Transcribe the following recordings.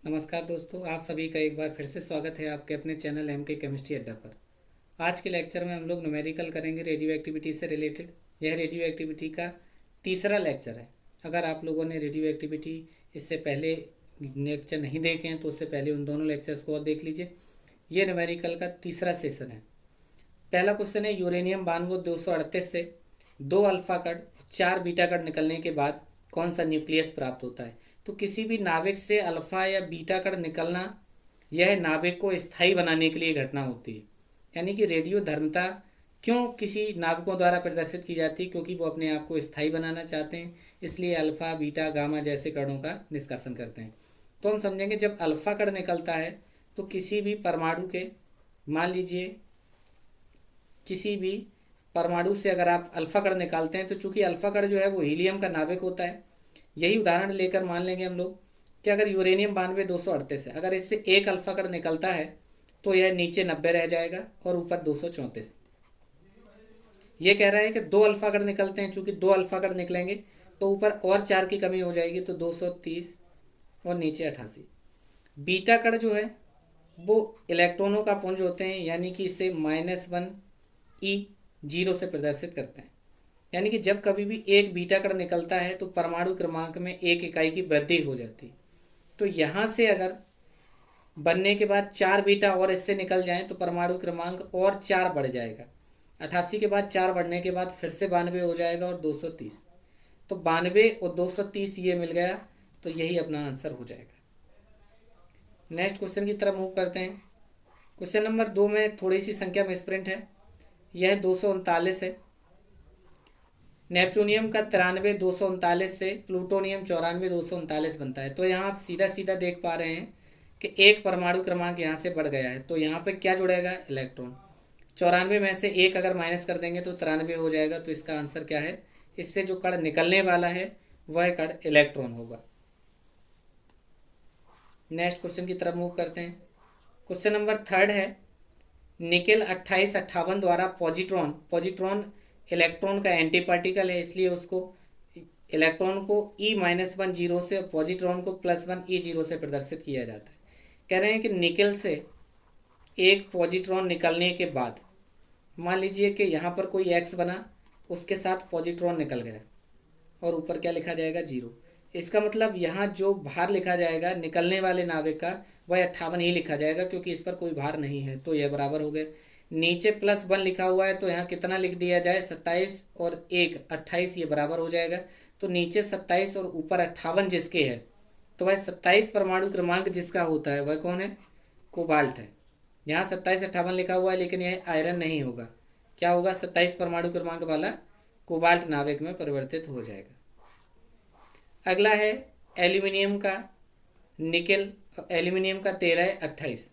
नमस्कार दोस्तों, आप सभी का एक बार फिर से स्वागत है आपके अपने चैनल एम के केमिस्ट्री अड्डा पर। आज के लेक्चर में हम लोग न्यूमेरिकल करेंगे रेडियो एक्टिविटी से रिलेटेड। यह रेडियो एक्टिविटी का तीसरा लेक्चर है। अगर आप लोगों ने रेडियो एक्टिविटी इससे पहले लेक्चर नहीं देखे हैं तो उससे पहले उन दोनों लेक्चर्स को और देख लीजिए। ये न्यूमेरिकल का तीसरा सेशन है। पहला क्वेश्चन है, यूरेनियम 9238 से 2 अल्फा कण 4 बीटा कण निकलने के बाद कौन सा न्यूक्लियस प्राप्त होता है। तो किसी भी नाभिक से अल्फा या बीटा कण निकलना यह नाभिक को स्थायी बनाने के लिए घटना होती है। यानी कि रेडियो धर्मता क्यों किसी नाभिकों द्वारा प्रदर्शित की जाती है, क्योंकि वो अपने आप को स्थायी बनाना चाहते हैं, इसलिए अल्फा बीटा गामा जैसे कणों का निष्कासन करते हैं। तो हम समझेंगे जब अल्फा कण निकलता है तो किसी भी परमाणु के, मान लीजिए किसी भी परमाणु से अगर आप अल्फा कण निकालते हैं तो चूंकि अल्फा कण जो है वो हीलियम का नाभिक होता है। यही उदाहरण लेकर मान लेंगे हम लोग कि अगर यूरेनियम 9238 है, अगर इससे एक अल्फा कण निकलता है तो यह नीचे 90 रह जाएगा और ऊपर 234। ये कह रहा है कि 2 अल्फा कण निकलते हैं, चूंकि 2 अल्फा कण निकलेंगे तो ऊपर और 4 की कमी हो जाएगी तो 230 और नीचे 88। बीटा कण जो है वो इलेक्ट्रॉनों का पुंज होते हैं, यानी कि इसे -1 E0 से प्रदर्शित करते हैं। यानी कि जब कभी भी एक बीटा कण निकलता है तो परमाणु क्रमांक में 1 इकाई की वृद्धि हो जाती है। तो यहाँ से अगर बनने के बाद 4 बीटा और इससे निकल जाएं तो परमाणु क्रमांक और 4 बढ़ जाएगा। 88 के बाद 4 बढ़ने के बाद फिर से 92 हो जाएगा और 230। तो 92 और 230 ये मिल गया, तो यही अपना आंसर हो जाएगा। नेक्स्ट क्वेश्चन की तरफ मूव करते हैं। क्वेश्चन नंबर 2 में थोड़ी सी संख्या मिसप्रिंट है। यह 239 है। नेपच्यूनियम का 93 239 से प्लूटोनियम 94 239 बनता है। तो यहाँ आप सीधा सीधा देख पा रहे हैं कि एक परमाणु क्रमांक यहाँ से बढ़ गया है, तो यहाँ पे क्या जुड़ेगा, इलेक्ट्रॉन। 94 में से एक अगर माइनस कर देंगे तो 93 हो जाएगा। तो इसका आंसर क्या है, इससे जो कण निकलने वाला है वह कण इलेक्ट्रॉन होगा। नेक्स्ट क्वेश्चन की तरफ मूव करते हैं। क्वेश्चन नंबर 3 है, निकेल 2858 द्वारा पॉजिट्रॉन इलेक्ट्रॉन का एंटी पार्टिकल है, इसलिए उसको इलेक्ट्रॉन को E-1 जीरो से और पॉजिट्रॉन को +1 E0 से प्रदर्शित किया जाता है। कह रहे हैं कि निकेल से एक पॉजिट्रॉन निकलने के बाद मान लीजिए कि यहाँ पर कोई X बना, उसके साथ पॉजिट्रॉन निकल गया और ऊपर क्या लिखा जाएगा, 0। इसका मतलब यहाँ जो भार लिखा जाएगा निकलने वाले नाभिक का वह 58 ही लिखा जाएगा, क्योंकि इस पर कोई भार नहीं है। तो यह बराबर हो गए। नीचे +1 लिखा हुआ है तो यहाँ कितना लिख दिया जाए, 27 और 1 28, ये बराबर हो जाएगा। तो नीचे 27 और ऊपर 58 जिसके है तो वह 27 परमाणु क्रमांक जिसका होता है वह कौन है, कोबाल्ट है। यहाँ 27 58 लिखा हुआ है लेकिन यह आयरन नहीं होगा, क्या होगा, 27 परमाणु क्रमांक वाला कोबाल्ट नाभिक में परिवर्तित हो जाएगा। अगला है एल्यूमिनियम का निकेल, एल्यूमिनियम का 1328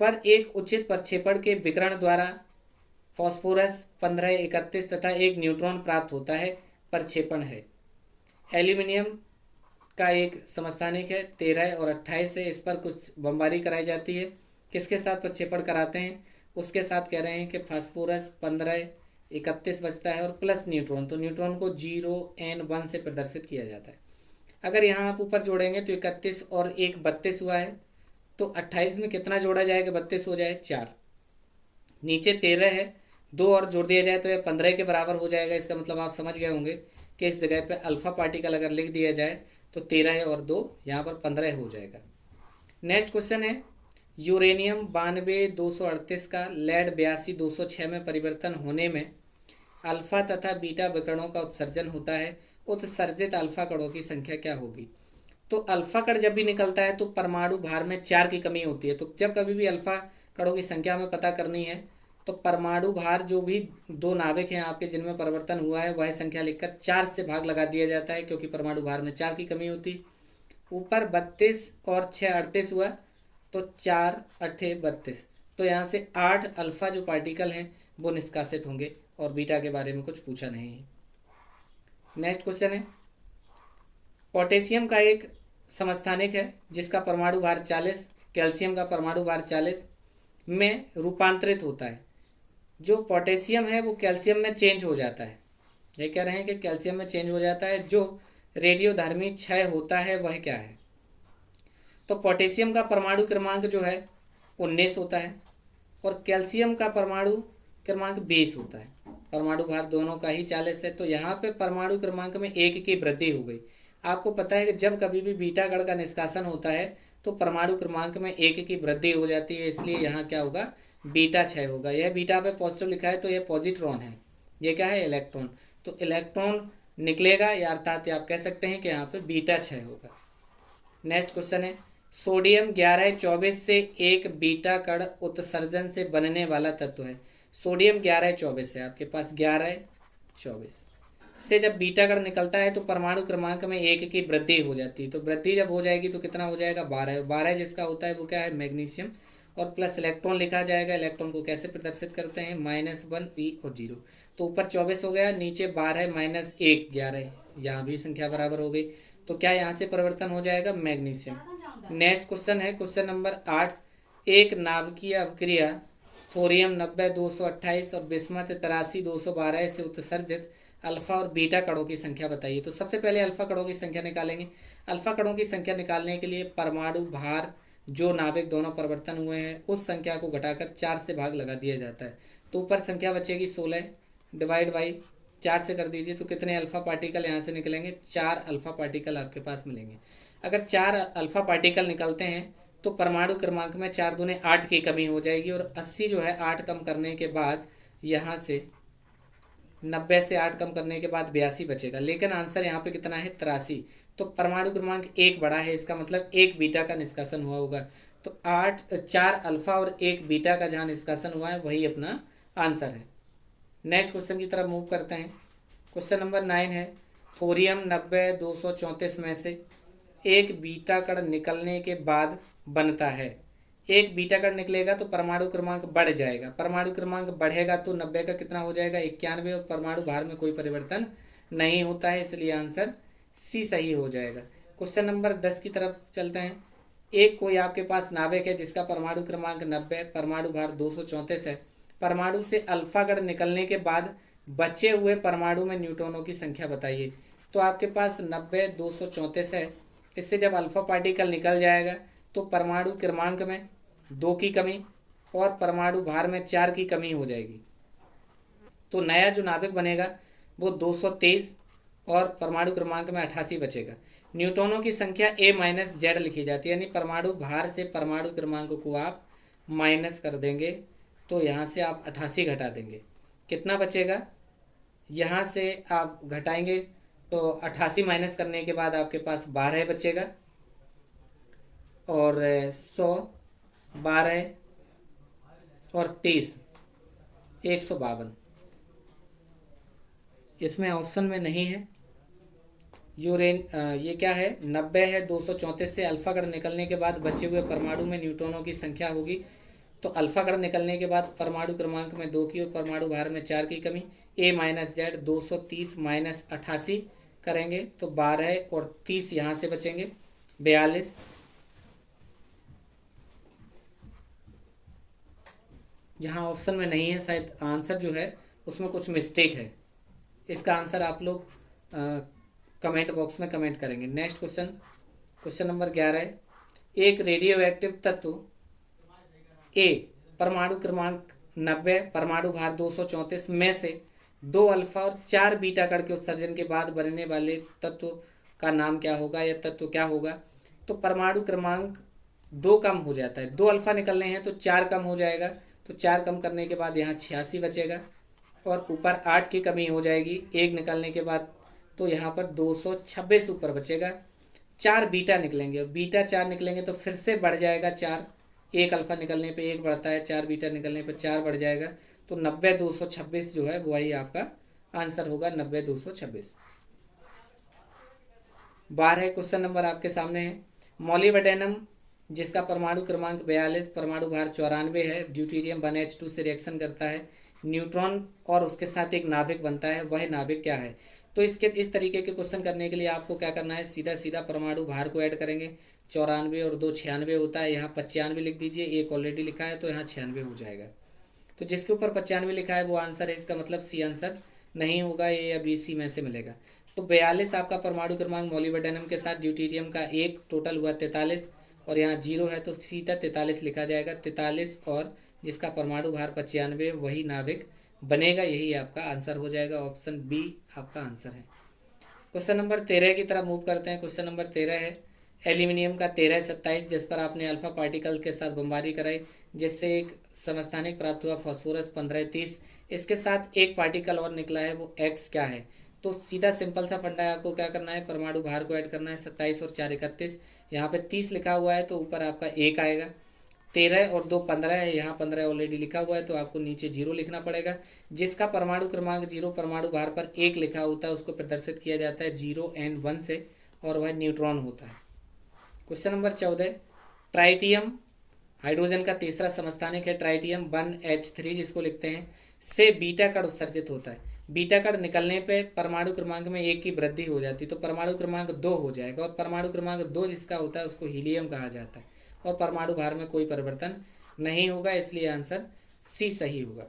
पर एक उचित प्रक्षेपण के विकिरण द्वारा फास्फोरस 1531 तथा एक न्यूट्रॉन प्राप्त होता है। प्रक्षेपण है एल्यूमिनियम का एक समस्थानिक है 13 और 28 है। इस पर कुछ बमबारी कराई जाती है। किसके साथ प्रक्षेपण कराते हैं, उसके साथ कह रहे हैं कि फास्फोरस 1531 बचता है और प्लस न्यूट्रॉन, तो न्यूट्रॉन को 0N1 से प्रदर्शित किया जाता है। अगर यहाँ आप ऊपर जोड़ेंगे तो 31 और 1 32 हुआ है, तो 28 में कितना जोड़ा जाएगा, 32 हो जाए 4। नीचे 13 है, 2 और जोड़ दिया जाए तो यह 15 के बराबर हो जाएगा। इसका मतलब आप समझ गए होंगे कि इस जगह पे अल्फा पार्टिकल अगर लिख दिया जाए तो 13 है और 2 यहाँ पर 15 हो जाएगा। नेक्स्ट क्वेश्चन है, यूरेनियम 92 238 का लेड 82 206 में परिवर्तन होने में अल्फा तथा बीटा विकिरणों का उत्सर्जन होता है। उत्सर्जित अल्फा कणों की संख्या क्या होगी। तो अल्फा कण जब भी निकलता है तो परमाणु भार में 4 की कमी होती है। तो जब कभी भी अल्फा कणों की संख्या हमें पता करनी है तो परमाणु भार जो भी 2 नाभिक हैं आपके जिनमें परिवर्तन हुआ है वह संख्या लिखकर 4 से भाग लगा दिया जाता है, क्योंकि परमाणु भार में 4 की कमी होती। ऊपर 32 और 6 38 हुआ, तो 4 8 32, तो यहाँ से 8 अल्फा जो पार्टिकल हैं वो निष्कासित होंगे और बीटा के बारे में कुछ पूछा नहीं है। नेक्स्ट क्वेश्चन है, पोटेशियम का एक समस्थानिक है जिसका परमाणु भार 40, कैल्शियम का परमाणु भार 40 में रूपांतरित होता है। जो पोटेशियम है वो कैल्शियम में चेंज हो जाता है। ये कह रहे हैं कि कैल्शियम में चेंज हो जाता है। जो रेडियोधर्मी क्षय होता है वह क्या है। तो पोटेशियम का परमाणु क्रमांक जो है 19 होता है और कैल्शियम का परमाणु क्रमांक 20 होता है। परमाणु भार दोनों का ही 40 है। तो यहाँ पे परमाणु क्रमांक में 1 की वृद्धि हो गई। आपको पता है कि जब कभी भी बीटा कण का निष्कासन होता है तो परमाणु क्रमांक में 1 की वृद्धि हो जाती है, इसलिए यहाँ क्या होगा, बीटा क्षय होगा। यह बीटा पे पॉजिटिव लिखा है तो यह पॉजिट्रॉन है, ये क्या है, इलेक्ट्रॉन। तो इलेक्ट्रॉन निकलेगा या अर्थात आप कह सकते हैं कि यहाँ पे बीटा क्षय होगा। नेक्स्ट क्वेश्चन है, सोडियम 1124 से एक बीटा कण उत्सर्जन से बनने वाला तत्व है। सोडियम 1124 है, आपके पास 1124 से जब बीटा कण निकलता है तो परमाणु क्रमांक में 1 की वृद्धि हो जाती है। तो वृद्धि जब हो जाएगी तो कितना हो जाएगा, 12। 12 जिसका होता है वो क्या है, मैग्नीशियम, और प्लस इलेक्ट्रॉन लिखा जाएगा। इलेक्ट्रॉन को कैसे प्रदर्शित करते हैं, -1 p और 0। तो ऊपर 24 हो गया, नीचे 12 -1 11, यहाँ भी संख्या बराबर हो गई। तो क्या यहाँ से परिवर्तन हो जाएगा, मैग्नीशियम। नेक्स्ट क्वेश्चन है क्वेश्चन नंबर 8, एक नाभिकीय अवक्रिया थोरियम 90 228 और बिस्मथ 83 212 से उत्सर्जित अल्फा और बीटा कणों की संख्या बताइए। तो सबसे पहले अल्फा कणों की संख्या निकालेंगे। अल्फा कणों की संख्या निकालने के लिए परमाणु भार जो नाभिक दोनों परिवर्तन हुए हैं उस संख्या को घटाकर 4 से भाग लगा दिया जाता है। तो ऊपर संख्या बचेगी 16 डिवाइड बाई 4 से कर दीजिए। तो कितने अल्फा पार्टिकल यहाँ से निकलेंगे, 4 अल्फा पार्टिकल आपके पास मिलेंगे। अगर 4 अल्फा पार्टिकल निकलते हैं तो परमाणु क्रमांक में 4 दूने 8 की कमी हो जाएगी और 80 जो है 8 कम करने के बाद यहाँ से 90 से 8 कम करने के बाद 82 बचेगा। लेकिन आंसर यहाँ पे कितना है, 83। तो परमाणु क्रमांक 1 बड़ा है, इसका मतलब 1 बीटा का निष्कासन हुआ होगा। तो 4 अल्फा और 1 बीटा का जहाँ निष्कासन हुआ है वही अपना आंसर है। नेक्स्ट क्वेश्चन की तरफ मूव करते हैं। क्वेश्चन नंबर 9 है, थोरियम 90 234 में से एक बीटा कण निकलने के बाद बनता है। एक बीटा कण निकलेगा तो परमाणु क्रमांक बढ़ जाएगा। परमाणु क्रमांक बढ़ेगा तो 90 का कितना हो जाएगा, 91, और परमाणु भार में कोई परिवर्तन नहीं होता है, इसलिए आंसर सी सही हो जाएगा। क्वेश्चन नंबर 10 की तरफ चलते हैं। एक कोई आपके पास नाभिक है जिसका परमाणु क्रमांक 90, परमाणु भार 234 है। परमाणु से अल्फा कण निकलने के बाद बचे हुए परमाणु में न्यूट्रॉनों की संख्या बताइए। तो आपके पास 90 234 है, इससे जब अल्फा पार्टिकल निकल जाएगा तो परमाणु क्रमांक में 2 की कमी और परमाणु भार में 4 की कमी हो जाएगी। तो नया जो नाभिक बनेगा वो 223 और परमाणु क्रमांक में 88 बचेगा। न्यूट्रॉनों की संख्या a-z लिखी जाती है, यानी परमाणु भार से परमाणु क्रमांक को आप माइनस कर देंगे तो यहाँ से आप 88 घटा देंगे, कितना बचेगा, यहाँ से आप घटाएंगे तो 88 माइनस करने के बाद आपके पास 12 बचेगा और 100 12 और 30 152। इसमें ऑप्शन में नहीं है ये क्या है, 90 है, 234 से अल्फा कण निकलने के बाद बचे हुए परमाणु में न्यूट्रॉनों की संख्या होगी। तो अल्फा कण निकलने के बाद परमाणु क्रमांक में 2 की और परमाणु भार में 4 की कमी, a-z 230 माइनस 88 करेंगे तो 12 और 30 यहाँ से बचेंगे 42। यहाँ ऑप्शन में नहीं है, शायद आंसर जो है उसमें कुछ मिस्टेक है। इसका आंसर आप लोग कमेंट बॉक्स में कमेंट करेंगे। नेक्स्ट क्वेश्चन, क्वेश्चन नंबर 11, एक रेडियो एक्टिव तत्व ए परमाणु क्रमांक 90, परमाणु भार 234 में से 2 अल्फा और 4 बीटा कण के उत्सर्जन के बाद बनने वाले तत्व का नाम क्या होगा या तत्व क्या होगा। तो परमाणु क्रमांक 2 कम हो जाता है, 2 अल्फा निकलने हैं तो 4 कम हो जाएगा। तो 4 कम करने के बाद यहाँ 86 बचेगा और ऊपर 8 की कमी हो जाएगी 1 निकलने के बाद, तो यहाँ पर 226 ऊपर बचेगा। 4 बीटा निकलेंगे, बीटा 4 निकलेंगे तो फिर से बढ़ जाएगा 4, 1 अल्फा निकलने पे 1 बढ़ता है, 4 बीटा निकलने पे 4 बढ़ जाएगा। तो 90 226 जो है वही आपका आंसर होगा, 90 226। 12 क्वेश्चन नंबर आपके सामने है, मॉलिब्डेनम जिसका परमाणु क्रमांक 42, परमाणु भार 94 है, ड्यूटेरियम 1H2 से रिएक्शन करता है, न्यूट्रॉन और उसके साथ एक नाभिक बनता है, वह नाभिक क्या है। तो इस तरीके के क्वेश्चन करने के लिए आपको क्या करना है, सीधा सीधा परमाणु भार को ऐड करेंगे। 94 और 2 96 होता है, यहाँ 95 लिख दीजिए, एक ऑलरेडी लिखा है तो यहाँ 96 हो जाएगा। तो जिसके ऊपर 95 लिखा है वो आंसर है, इसका मतलब सी आंसर नहीं होगा, ए या बी सी में से मिलेगा। तो 42 आपका परमाणु क्रमांक मॉलिब्डेनम के साथ ड्यूटेरियम का 1, टोटल हुआ 43 और यहाँ 0 है तो सीधा 43 लिखा जाएगा। 43 और जिसका परमाणु भार 95 वही नाभिक बनेगा। यही आपका आंसर हो जाएगा। ऑप्शन बी आपका आंसर है। क्वेश्चन नंबर 13 की तरफ मूव करते हैं। क्वेश्चन नंबर 13 है एल्यूमिनियम का 1327, जिस पर आपने अल्फा पार्टिकल के साथ बमबारी कराई, जिससे एक समस्थानिक प्राप्त हुआ फास्फोरस 1530। इसके साथ एक पार्टिकल और निकला है, वो एक्स क्या है? तो सीधा सिंपल सा फंडा है, आपको क्या करना है, परमाणु भार को ऐड करना है। 27 और 4 31, यहाँ पे 30 लिखा हुआ है तो ऊपर आपका एक आएगा। 13 और 2 15 है, यहाँ 15 ऑलरेडी लिखा हुआ है तो आपको नीचे 0 लिखना पड़ेगा। जिसका परमाणु क्रमांक 0 परमाणु भार पर 1 लिखा होता है उसको प्रदर्शित किया जाता है 0 और 1 से, और वह न्यूट्रॉन होता है। क्वेश्चन नंबर 14, ट्राइटियम हाइड्रोजन का तीसरा समस्थानिक है। ट्राइटियम 1H3 जिसको लिखते हैं, से बीटा कण उत्सर्जित होता है। बीटा कण निकलने पे परमाणु क्रमांक में 1 की वृद्धि हो जाती है तो परमाणु क्रमांक 2 हो जाएगा, और परमाणु क्रमांक 2 जिसका होता है उसको हीलियम कहा जाता है, और परमाणु भार में कोई परिवर्तन नहीं होगा, इसलिए आंसर सी सही होगा।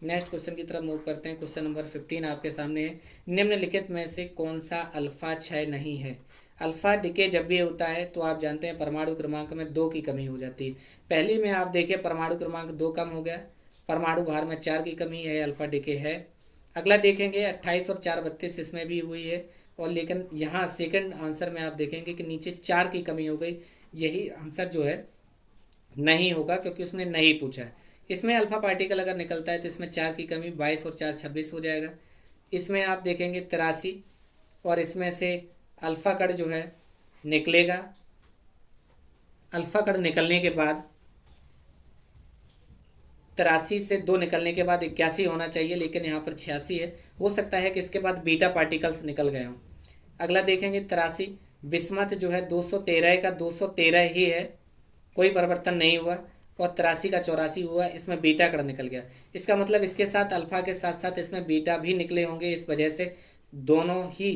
नेक्स्ट क्वेश्चन की तरफ मूव करते हैं। क्वेश्चन नंबर 15 आपके सामने है, निम्नलिखित में से कौन सा अल्फा क्षय नहीं है? अल्फा डिके जब भी होता है तो आप जानते हैं परमाणु क्रमांक में 2 की कमी हो जाती है। पहली में आप देखिए परमाणु क्रमांक 2 कम हो गया, परमाणु भार में 4 की कमी है, अल्फा डिके है। अगला देखेंगे 28 और 4 32, इसमें भी हुई है, और लेकिन यहाँ सेकंड आंसर में आप देखेंगे कि नीचे 4 की कमी हो गई। यही आंसर जो है नहीं होगा, क्योंकि उसने नहीं पूछा है। इसमें अल्फा पार्टिकल अगर निकलता है तो इसमें 4 की कमी 22 और 4 26 हो जाएगा। इसमें आप देखेंगे 83, और इसमें से अल्फा कण जो है निकलेगा। अल्फा कण निकलने के बाद 83 से 2 निकलने के बाद 81 होना चाहिए, लेकिन यहाँ पर 86 है। हो सकता है कि इसके बाद बीटा पार्टिकल्स निकल गए हों। अगला देखेंगे 83, बिस्मथ जो है 213 का 213 ही है, कोई परिवर्तन नहीं हुआ, और 83 का 84 हुआ, इसमें बीटा कण निकल गया। इसका मतलब इसके साथ अल्फा के साथ साथ इसमें बीटा भी निकले होंगे, इस वजह से दोनों ही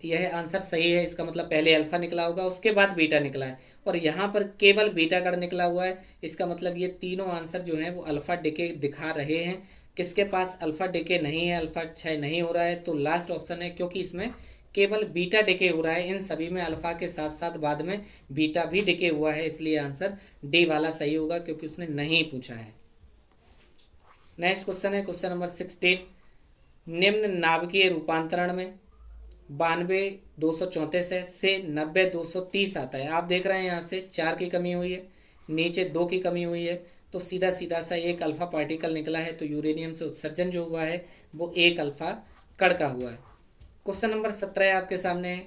यह आंसर सही है। इसका मतलब पहले अल्फा निकला होगा उसके बाद बीटा निकला है, और यहाँ पर केवल बीटा कण निकला हुआ है। इसका मतलब ये तीनों आंसर जो हैं वो अल्फा डिके दिखा रहे हैं। किसके पास अल्फा डिके नहीं है, अल्फा क्षय नहीं हो रहा है, तो लास्ट ऑप्शन है, क्योंकि इसमें केवल बीटा डिके हो रहा है। इन सभी में अल्फा के साथ साथ बाद में बीटा भी डिके हुआ है, इसलिए आंसर डी वाला सही होगा, क्योंकि उसने नहीं पूछा है। नेक्स्ट क्वेश्चन है क्वेश्चन नंबर 16, निम्न नाभिकीय रूपांतरण में 92 234 है से 90 230 आता है। आप देख रहे हैं यहाँ से 4 की कमी हुई है, नीचे 2 की कमी हुई है, तो सीधा सीधा सा एक अल्फा पार्टिकल निकला है, तो यूरेनियम से उत्सर्जन जो हुआ है वो एक अल्फा कण का हुआ है। क्वेश्चन नंबर 17 आपके सामने है,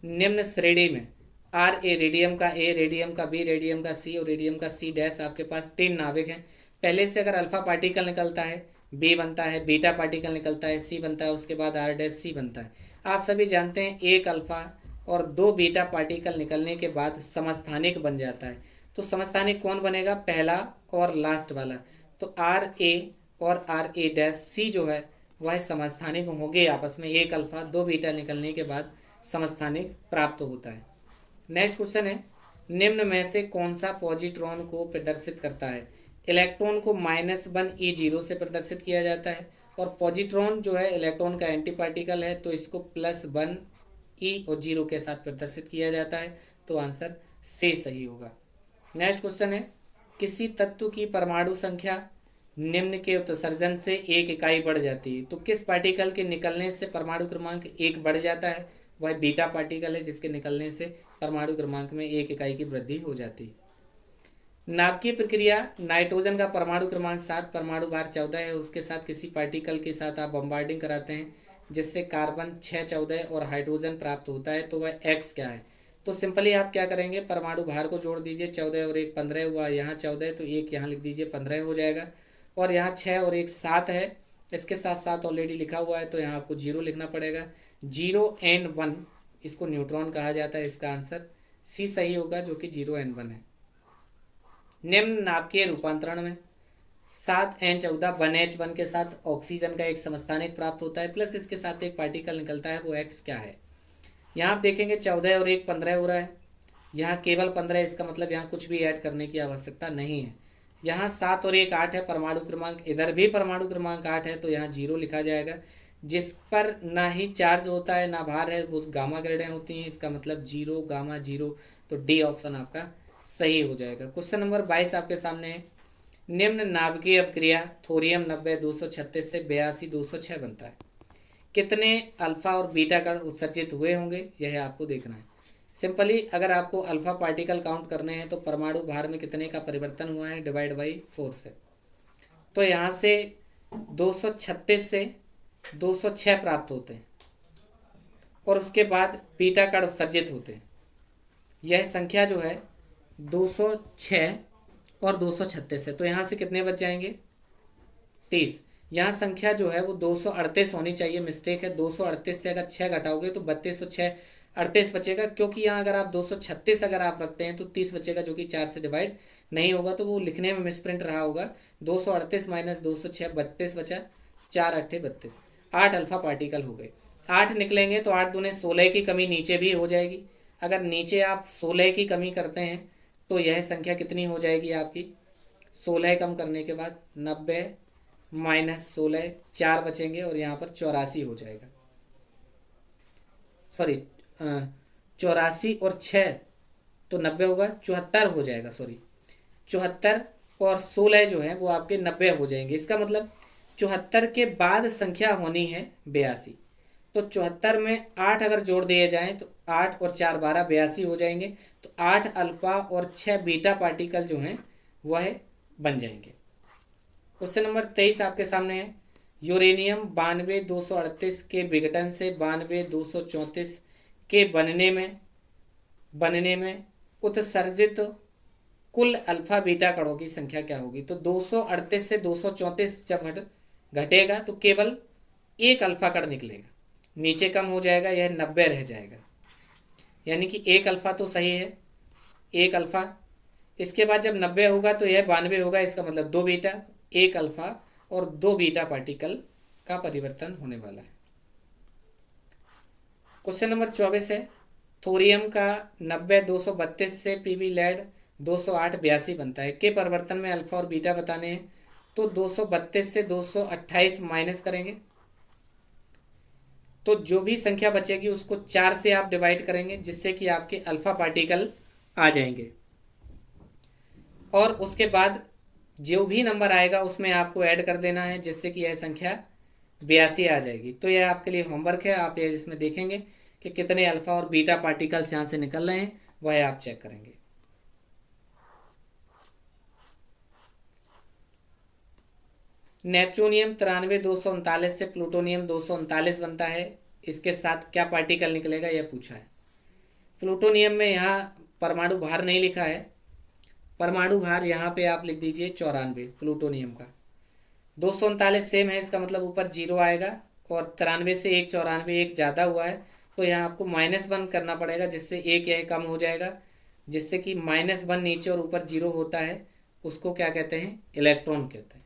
निम्न श्रेणी में आर ए रेडियम का ए, रेडियम का बी, रेडियम का सी और रेडियम का सी डैश आपके पास 3 नाभिक हैं। पहले से अगर अल्फा पार्टिकल निकलता है बी बनता है, बीटा पार्टिकल निकलता है सी बनता है, उसके बाद आर डैश सी बनता है। आप सभी जानते हैं एक अल्फा और 2 बीटा पार्टिकल निकलने के बाद समस्थानिक बन जाता है। तो समस्थानिक कौन बनेगा? पहला और लास्ट वाला। तो आर ए और आर ए डैश सी जो है वह समस्थानिक होंगे आपस में। एक अल्फा 2 बीटा निकलने के बाद समस्थानिक प्राप्त होता है। नेक्स्ट क्वेश्चन है, निम्न में से कौन सा पॉजिट्रॉन को प्रदर्शित करता है? इलेक्ट्रॉन को -1 E0 से प्रदर्शित किया जाता है, और पॉजिट्रॉन जो है इलेक्ट्रॉन का एंटी पार्टिकल है, तो इसको +1 E और 0 के साथ प्रदर्शित किया जाता है, तो आंसर से सही होगा। नेक्स्ट क्वेश्चन है, किसी तत्व की परमाणु संख्या निम्न के उत्सर्जन से 1 इकाई बढ़ जाती है, तो किस पार्टिकल के निकलने से परमाणु क्रमांक 1 बढ़ जाता है? वह बीटा पार्टिकल है, जिसके निकलने से परमाणु क्रमांक में 1 इकाई की वृद्धि हो जाती है। नाभिकीय प्रक्रिया, नाइट्रोजन का परमाणु क्रमांक 7, परमाणु भार 14 है, उसके साथ किसी पार्टिकल के साथ आप बम्बार्डिंग कराते हैं जिससे कार्बन 6 14 और हाइड्रोजन प्राप्त होता है, तो वह एक्स क्या है? तो सिंपली आप क्या करेंगे, परमाणु भार को जोड़ दीजिए, 14 और 1 15 हुआ, यहाँ 14 तो 1 यहाँ लिख दीजिए, 15 हो जाएगा, और यहाँ 6 और 1 7 है, इसके साथ साथ ऑलरेडी लिखा हुआ है, तो यहाँ आपको 0 लिखना पड़ेगा। 0N1 इसको न्यूट्रॉन कहा जाता है, इसका आंसर सी सही होगा, जो कि 0N1 है। निम्न नाभिकीय रूपांतरण में 7N14 1H1 के साथ ऑक्सीजन का एक समस्थानिक प्राप्त होता है, प्लस इसके साथ एक पार्टिकल निकलता है, वो एक्स क्या है? यहाँ आप देखेंगे 14 और 1 15 हो रहा है, यहाँ केवल 15, इसका मतलब यहाँ कुछ भी ऐड करने की आवश्यकता नहीं है। यहाँ 7 और 1 8 है, परमाणु क्रमांक इधर भी परमाणु क्रमांक 8 है, तो यहाँ 0 लिखा जाएगा। जिस पर ना ही चार्ज होता है ना भार है, वो गामा ग्रेडें होती हैं, इसका मतलब 0 गामा 0, तो डी ऑप्शन आपका सही हो जाएगा। क्वेश्चन नंबर 22 आपके सामने है, निम्न नाभिकीय अपक्रिया थोरियम 90 236 से 82 206 बनता है, कितने अल्फा और बीटा कण उत्सर्जित हुए होंगे, यह आपको देखना है। सिंपली अगर आपको अल्फा पार्टिकल काउंट करने हैं तो परमाणु भार में कितने का परिवर्तन हुआ है, डिवाइड बाई 4 से। तो यहाँ से 236 से 206 प्राप्त होते हैं और उसके बाद बीटा कण उत्सर्जित होते हैं। यह संख्या जो है 206 और 236 है, तो यहाँ से कितने बच जाएंगे, 30। यहाँ संख्या जो है वो 238 होनी चाहिए, मिस्टेक है। 238 से अगर 6 घटाओगे तो 32 और 6 38 बचेगा, क्योंकि यहाँ अगर आप 236 अगर आप रखते हैं तो 30 बचेगा, जो कि 4 से डिवाइड नहीं होगा, तो वो लिखने में मिसप्रिंट रहा होगा। 238 माइनस 206 32 बचा, 4 अट्ठे 32, 8 अल्फा पार्टिकल हो गए। 8 निकलेंगे तो 8 दूने 16 की कमी नीचे भी हो जाएगी। अगर नीचे आप 16 की कमी करते हैं तो यह संख्या कितनी हो जाएगी आपकी, 16 कम करने के बाद 90 माइनस 16, 4 बचेंगे और यहाँ पर 84 हो जाएगा। सॉरी 84 और 6 तो 90 होगा, 74 हो जाएगा। सॉरी 74 और 16 जो है वो आपके 90 हो जाएंगे। इसका मतलब 74 के बाद संख्या होनी है 82। तो 74 में 8 अगर जोड़ दिए जाएं तो 8 और 4 12 82 हो जाएंगे। तो 8 अल्फा और 6 बीटा पार्टिकल जो हैं वह बन जाएंगे। क्वेश्चन नंबर 23 आपके सामने है, यूरेनियम 92 238 के विघटन से 92 234 के बनने में उत्सर्जित कुल अल्फा बीटा कणों की संख्या क्या होगी। तो 238 से 234 जब घटेगा तो केवल एक अल्फा कण निकलेगा, नीचे कम हो जाएगा, यह 90 रह जाएगा। यानी कि एक अल्फा तो सही है, एक अल्फा। इसके बाद जब 90 होगा तो यह 92 होगा, इसका मतलब 2 बीटा, एक अल्फा और 2 बीटा पार्टिकल का परिवर्तन होने वाला है। क्वेश्चन नंबर 24 है, थोरियम का 90 232 से पीवी लेड 208 82 बनता है, के परिवर्तन में अल्फा और बीटा बताने हैं। तो 232 से 228 माइनस करेंगे तो जो भी संख्या बचेगी उसको 4 से आप डिवाइड करेंगे, जिससे कि आपके अल्फा पार्टिकल आ जाएंगे। और उसके बाद जो भी नंबर आएगा उसमें आपको ऐड कर देना है, जिससे कि यह संख्या 82 आ जाएगी। तो यह आपके लिए होमवर्क है, आप ये इसमें देखेंगे कि कितने अल्फा और बीटा पार्टिकल्स यहाँ से निकल रहे हैं, वह आप चेक करेंगे। नेपच्यूनियम 93 239 से प्लूटोनियम 239 बनता है, इसके साथ क्या पार्टिकल निकलेगा यह पूछा है। प्लूटोनियम में यहाँ परमाणु भार नहीं लिखा है, परमाणु भार यहाँ पे आप लिख दीजिए 94 प्लूटोनियम का। 239 सेम है, इसका मतलब ऊपर 0 आएगा, और 93 से 1 94 एक ज़्यादा हुआ है, तो यहाँ आपको -1 करना पड़ेगा, जिससे एक यह कम हो जाएगा, जिससे कि -1 नीचे और ऊपर 0 होता है, उसको क्या कहते हैं, इलेक्ट्रॉन कहते हैं।